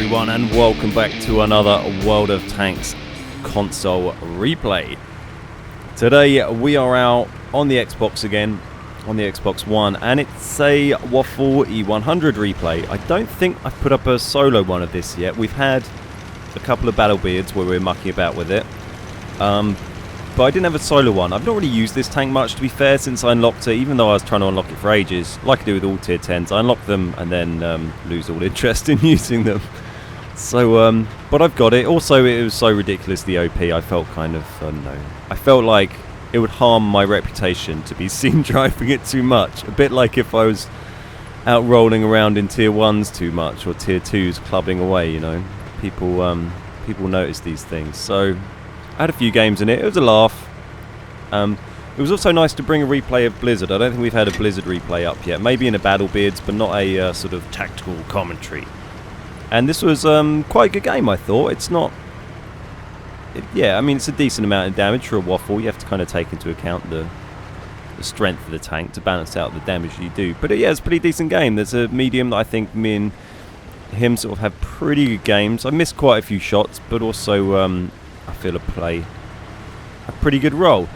everyone, and welcome back to another World of Tanks console replay. Today we are out on the Xbox again, on the Xbox One, and it's a Waffle E-100 replay. I don't think I've put up a solo one of this yet. We've had a couple of battle beards where we're mucking about with it, but I didn't have a solo one. I've not really used this tank much, to be fair, since I unlocked it, even though I was trying to unlock it for ages. Like I do with all tier 10s, I unlock them and then lose all interest in using them. So, but I've got it. Also, it was so ridiculously OP, I felt kind of, I don't know, I felt like it would harm my reputation to be seen driving it too much. A bit like if I was out rolling around in tier 1s too much, or tier 2s clubbing away, you know. People notice these things. So I had a few games in it. It was a laugh. It was also nice to bring a replay of Blizzard. I don't think we've had a Blizzard replay up yet. Maybe in a Battle Beards, but not a sort of tactical commentary. And this was quite a good game, I thought. It's not... yeah, I mean, it's a decent amount of damage for a Waffle. You have to kind of take into account the strength of the tank to balance out the damage you do. But yeah, it's a pretty decent game. There's a medium that I think me and him sort of have pretty good games. I missed quite a few shots, but also... I feel play a pretty good role.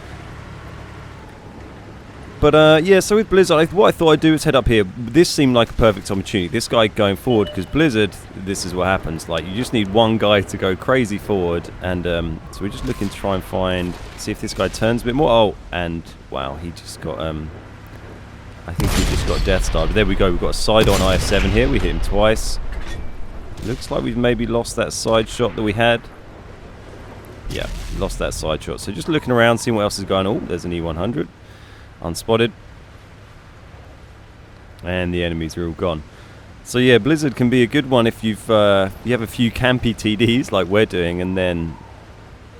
But yeah, so with Blizzard, what I thought I'd do is head up here. This seemed like a perfect opportunity. This guy going forward, because Blizzard, this is what happens. Like, you just need one guy to go crazy forward, and so we're just looking to try and see if this guy turns a bit more. Oh, and wow, he just got I think he just got Death Star. But there we go. We've got a side-on IS-7 here. We hit him twice. Looks like we've maybe lost that side shot that we had. Yeah, lost that side shot. So just looking around, seeing what else is going on. Oh, there's an E-100. Unspotted. And the enemies are all gone. So yeah, Blizzard can be a good one if you have a few campy TDs like we're doing, and then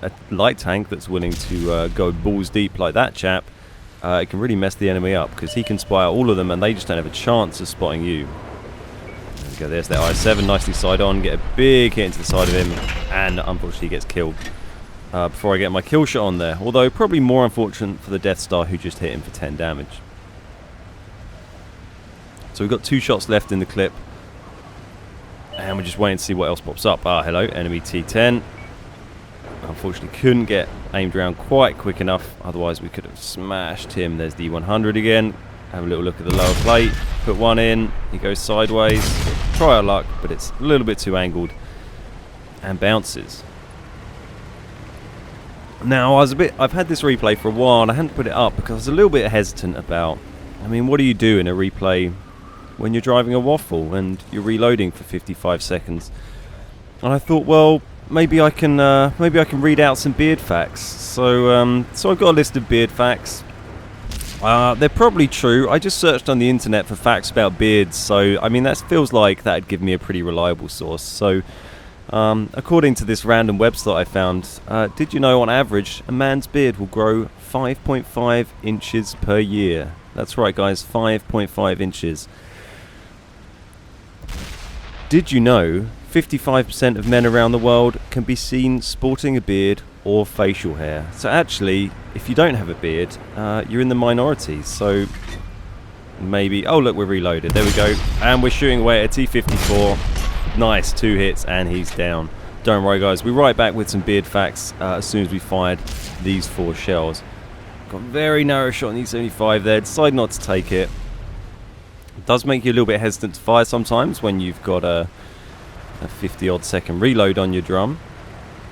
a light tank that's willing to go balls deep like that chap. It can really mess the enemy up, because he can spy out all of them and they just don't have a chance of spotting you. There we go, there's that IS-7, nicely side on, get a big hit into the side of him, and unfortunately he gets killed. Before I get my kill shot on there. Although probably more unfortunate for the Death Star who just hit him for 10 damage. So we've got 2 shots left in the clip. And we're just waiting to see what else pops up. Ah, hello, enemy T10. Unfortunately couldn't get aimed around quite quick enough. Otherwise we could have smashed him. There's the E-100 again. Have a little look at the lower plate. Put one in. He goes sideways. Try our luck, but it's a little bit too angled. And bounces. Now, I've had this replay for a while and I hadn't put it up because I was a little bit hesitant about, I mean, what do you do in a replay when you're driving a Waffle and you're reloading for 55 seconds? And I thought, well, maybe I can read out some beard facts. So I've got a list of beard facts. They're probably true. I just searched on the internet for facts about beards, so I mean, that feels like that'd give me a pretty reliable source. So according to this random website I found, did you know on average a man's beard will grow 5.5 inches per year? That's right, guys, 5.5 inches. Did you know 55% of men around the world can be seen sporting a beard or facial hair? So actually, if you don't have a beard, you're in the minority. So maybe... oh, look, we're reloaded. There we go. And we're shooting away at a T-54. Nice, 2 hits and he's down. Don't worry, guys, we're right back with some beard facts as soon as we fired these 4 shells. Got a very narrow shot on E-75 there. Decided not to take it. It does make you a little bit hesitant to fire sometimes when you've got a 50 odd second reload on your drum.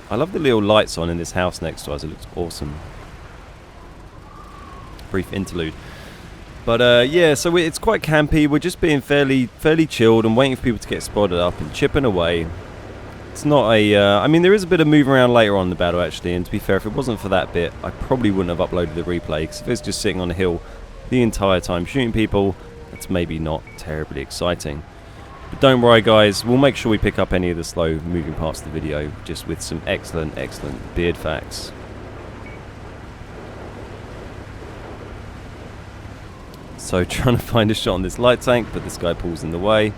I love the little lights on in this house next to us. It looks awesome. Brief interlude. But yeah, so it's quite campy. We're just being fairly chilled and waiting for people to get spotted up and chipping away. It's not a... I mean, there is a bit of moving around later on in the battle, actually. And to be fair, if it wasn't for that bit, I probably wouldn't have uploaded the replay. Because if it's just sitting on a hill the entire time shooting people, that's maybe not terribly exciting. But don't worry, guys. We'll make sure we pick up any of the slow moving parts of the video, just with some excellent beard facts. So trying to find a shot on this light tank, but this guy pulls in the way.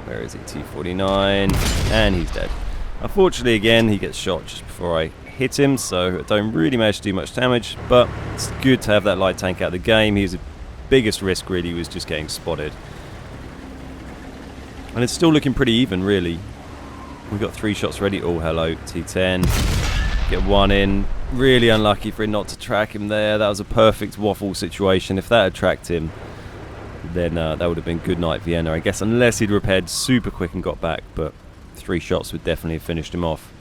Where is he? T-49, and he's dead. Unfortunately, again, he gets shot just before I hit him, so I don't really manage to do much damage, but it's good to have that light tank out of the game. His biggest risk really was just getting spotted. And it's still looking pretty even, really. We've got 3 shots ready. Oh, hello, T10. Get one in. Really unlucky for it not to track him there. That was a perfect Waffle situation. If that had tracked him, then that would have been good night Vienna, I guess, unless he'd repaired super quick and got back. But 3 shots would definitely have finished him off.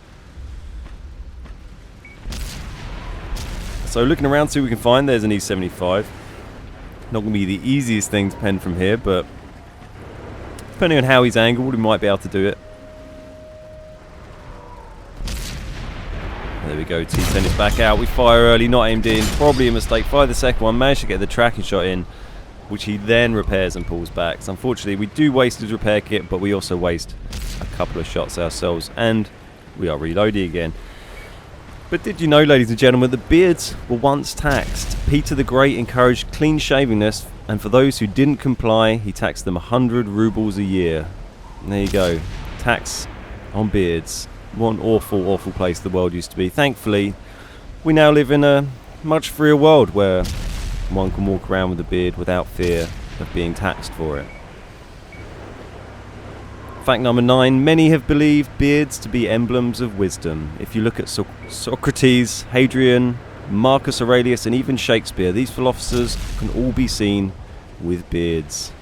So looking around, see what we can find. There's an E75. Not going to be the easiest thing to pen from here, but depending on how he's angled, we might be able to do it. There we go, T10 is back out. We fire early, not aimed in. Probably a mistake. Fire the second one, managed to get the tracking shot in, which he then repairs and pulls back. So unfortunately, we do waste his repair kit, but we also waste a couple of shots ourselves, and we are reloading again. But did you know, ladies and gentlemen, that beards were once taxed? Peter the Great encouraged clean shavingness, and for those who didn't comply, he taxed them 100 rubles a year. And there you go, tax on beards. What an awful, awful place the world used to be. Thankfully, we now live in a much freer world where one can walk around with a beard without fear of being taxed for it. Fact number 9, many have believed beards to be emblems of wisdom. If you look at Socrates, Hadrian, Marcus Aurelius, and even Shakespeare, these philosophers can all be seen with beards.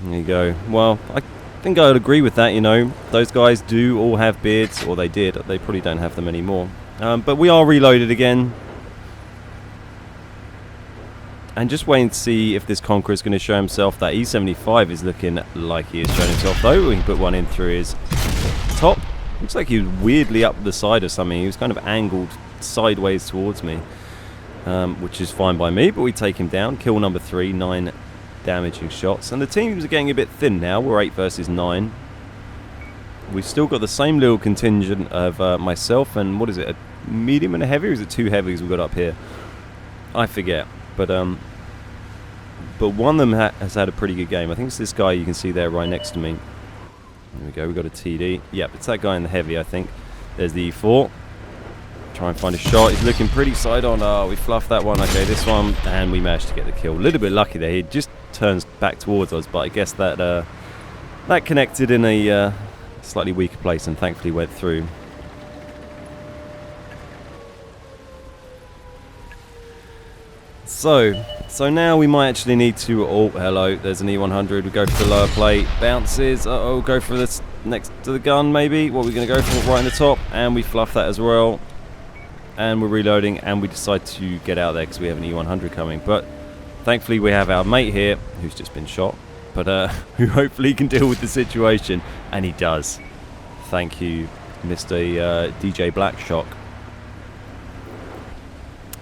There you go. Well, I think I would agree with that, you know. Those guys do all have beards, or they did. They probably don't have them anymore. But we are reloaded again. And just waiting to see if this Conqueror is going to show himself. That E75 is looking like he has shown himself, though. We can put one in through his top. Looks like he was weirdly up the side or something. He was kind of angled sideways towards me, which is fine by me, but we take him down. Kill number 3, 9 damaging shots. And the teams are getting a bit thin now. We're 8 versus 9. We've still got the same little contingent of myself and, what is it, a medium and a heavy? Or is it 2 heavies we've got up here? I forget. But one of them has had a pretty good game. I think it's this guy you can see there right next to me. There we go, we've got a TD. Yep, it's that guy in the heavy, I think. There's the E4. Try and find a shot. He's looking pretty side on. Oh, we fluffed that one. Okay, this one. And we managed to get the kill. A little bit lucky there. He just turns back towards us, but I guess that that connected in a slightly weaker place and thankfully went through. So now we might actually need to... Oh, hello, there's an E-100. We go for the lower plate. Bounces. Uh-oh, go for this next to the gun, maybe. What are we going to go for? Right in the top. And we fluff that as well. And we're reloading, and we decide to get out there because we have an E-100 coming. But thankfully we have our mate here, who's just been shot, but who hopefully can deal with the situation. And he does. Thank you, Mr. DJ Blackshock.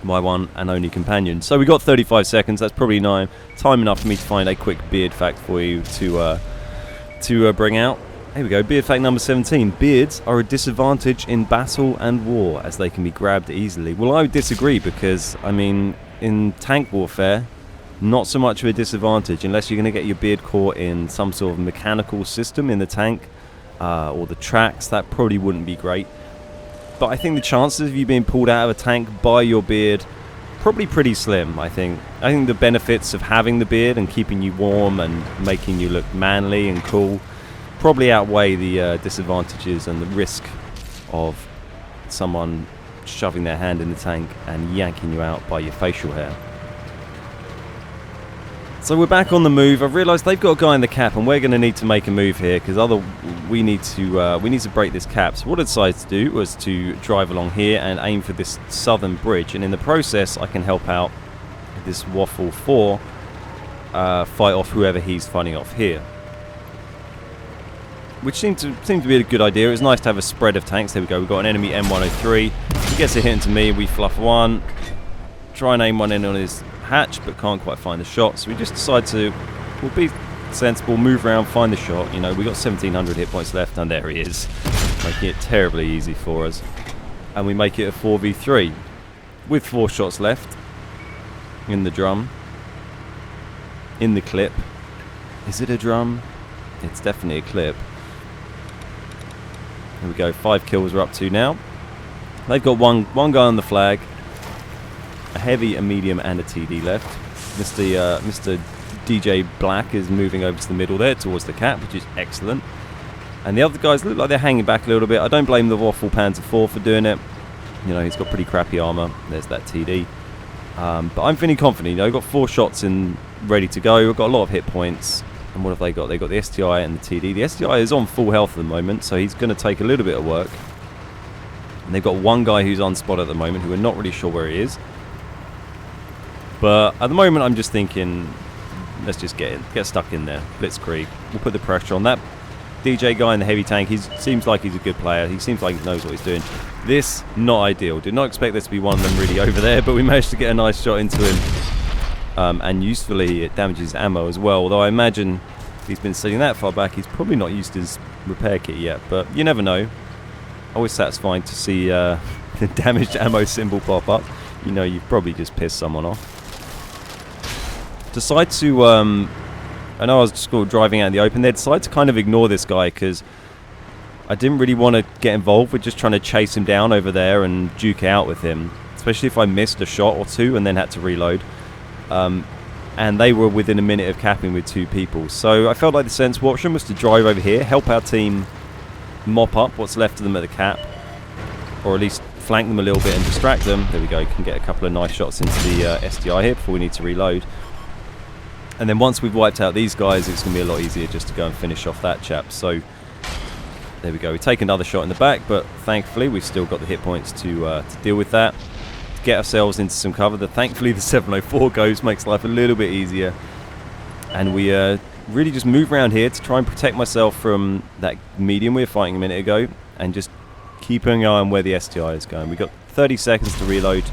My one and only companion. So we got 35 seconds. That's probably time enough for me to find a quick beard fact for you to bring out. Here we go. Beard fact number 17. Beards are a disadvantage in battle and war as they can be grabbed easily. Well, I would disagree because, I mean, in tank warfare, not so much of a disadvantage unless you're going to get your beard caught in some sort of mechanical system in the tank or the tracks. That probably wouldn't be great. But I think the chances of you being pulled out of a tank by your beard probably pretty slim. I think the benefits of having the beard and keeping you warm and making you look manly and cool probably outweigh the disadvantages and the risk of someone shoving their hand in the tank and yanking you out by your facial hair. So we're back on the move. I've realised they've got a guy in the cap, and we're going to need to make a move here because we need to break this cap. So what I decided to do was to drive along here and aim for this southern bridge, and in the process, I can help out this Waffle 4 fight off whoever he's fighting off here, which seemed to be a good idea. It was nice to have a spread of tanks. There we go. We've got an enemy M103. He gets a hit into me. We fluff one. Try and aim one in on his hatch, but can't quite find the shot. So we just decide we'll be sensible, move around, find the shot. You know, we got 1,700 hit points left, and there he is, making it terribly easy for us. And we make it a 4v3 with 4 shots left in the drum, in the clip. Is it a drum? It's definitely a clip. Here we go. 5 kills we're up to now. They've got one guy on the flag. A heavy, a medium, and a TD left. Mr. DJ Black is moving over to the middle there towards the cap, which is excellent. And the other guys look like they're hanging back a little bit. I don't blame the Waffle Panzer IV for doing it. You know, he's got pretty crappy armor. There's that TD. But I'm feeling confident. You know, I've got 4 shots in ready to go. I've got a lot of hit points. And what have they got? They've got the STI and the TD. The STI is on full health at the moment, so he's going to take a little bit of work. And they've got one guy who's unspotted at the moment, who we're not really sure where he is. But at the moment, I'm just thinking, let's just get stuck in there. Blitzkrieg. We'll put the pressure on that. DJ guy in the heavy tank, he seems like he's a good player. He seems like he knows what he's doing. This, not ideal. Did not expect there to be one of them really over there, but we managed to get a nice shot into him. And usefully, it damages ammo as well. Although I imagine if he's been sitting that far back, he's probably not used his repair kit yet. But you never know. Always satisfying to see the damaged ammo symbol pop up. You know you've probably just pissed someone off. Decide to... I know I was just driving out in the open. They decided to kind of ignore this guy because I didn't really want to get involved with just trying to chase him down over there and duke out with him. Especially if I missed a shot or two and then had to reload. And they were within a minute of capping with 2 people. So I felt like the sensible option was to drive over here, help our team mop up what's left of them at the cap, or at least flank them a little bit and distract them. There we go, can get a couple of nice shots into the SDI here before we need to reload. And then once we've wiped out these guys, it's going to be a lot easier just to go and finish off that chap. So there we go, we take another shot in the back, but thankfully we've still got the hit points to deal with that. Get ourselves into some cover. Thankfully the 704 goes, makes life a little bit easier. And we really just move around here to try and protect myself from that medium we were fighting a minute ago, and just keeping an eye on where the STI is going. We've got 30 seconds to reload.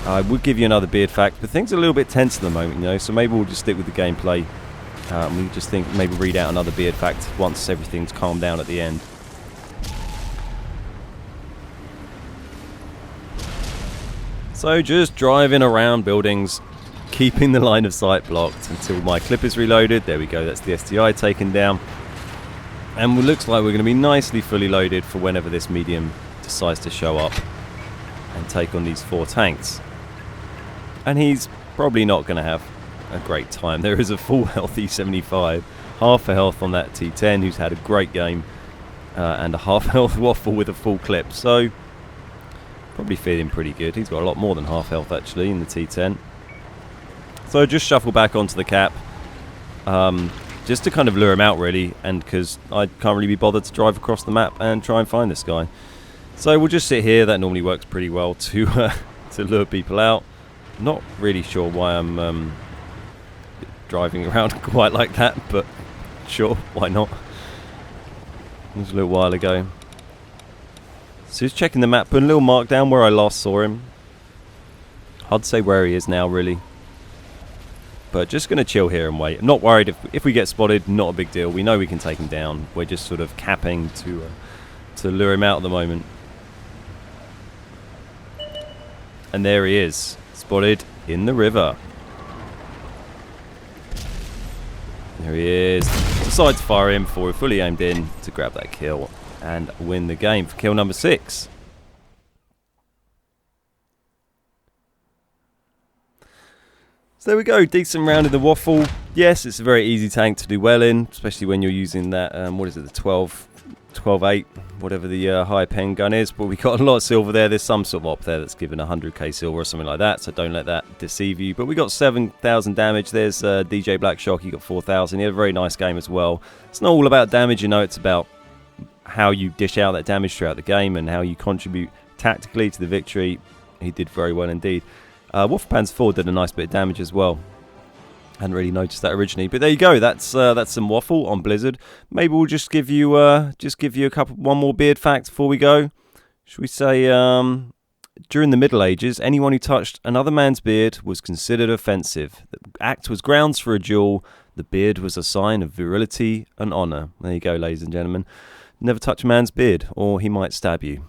I would give you another beard fact, but things are a little bit tense at the moment, you know, so maybe we'll just stick with the gameplay. We just think maybe read out another beard fact once everything's calmed down at the end. So just driving around buildings, keeping the line of sight blocked until my clip is reloaded. There we go, that's the STI taken down. And it looks like we're going to be nicely fully loaded for whenever this medium decides to show up and take on these 4 tanks. And he's probably not going to have a great time. There is a full health E75, half a health on that T10 who's had a great game, and a half health Waffle with a full clip. So probably feeling pretty good. He's got a lot more than half health actually in the T10. So just shuffle back onto the cap, just to kind of lure him out really, and because I can't really be bothered to drive across the map and try and find this guy. So we'll just sit here. That normally works pretty well to lure people out. Not really sure why I'm driving around quite like that, but sure, why not? It was a little while ago. So just checking the map, putting a little mark down where I last saw him. Hard to say where he is now, really. But just going to chill here and wait. I'm not worried if we get spotted, not a big deal. We know we can take him down. We're just sort of capping to lure him out at the moment. And there he is, spotted in the river. There he is. Decide to fire him before we're fully aimed in to grab that kill and win the game for kill number 6. So there we go, decent round in the Waffle. Yes, it's a very easy tank to do well in, especially when you're using that, what is it, the 12-8, whatever the high pen gun is. But we got a lot of silver there. There's some sort of op there that's given 100k silver or something like that, so don't let that deceive you. But we got 7,000 damage. There's DJ Black Shock, he got 4,000. He had a very nice game as well. It's not all about damage, you know, it's about how you dish out that damage throughout the game and how you contribute tactically to the victory. He did very well indeed. Waffle Panzer IV did a nice bit of damage as well. Hadn't really noticed that originally, but there you go. That's some Waffle on Blizzard. Maybe we'll just give you one more beard fact before we go. Should we say during the Middle Ages, anyone who touched another man's beard was considered offensive. The act was grounds for a duel. The beard was a sign of virility and honour. There you go, ladies and gentlemen. Never touch a man's beard, or he might stab you.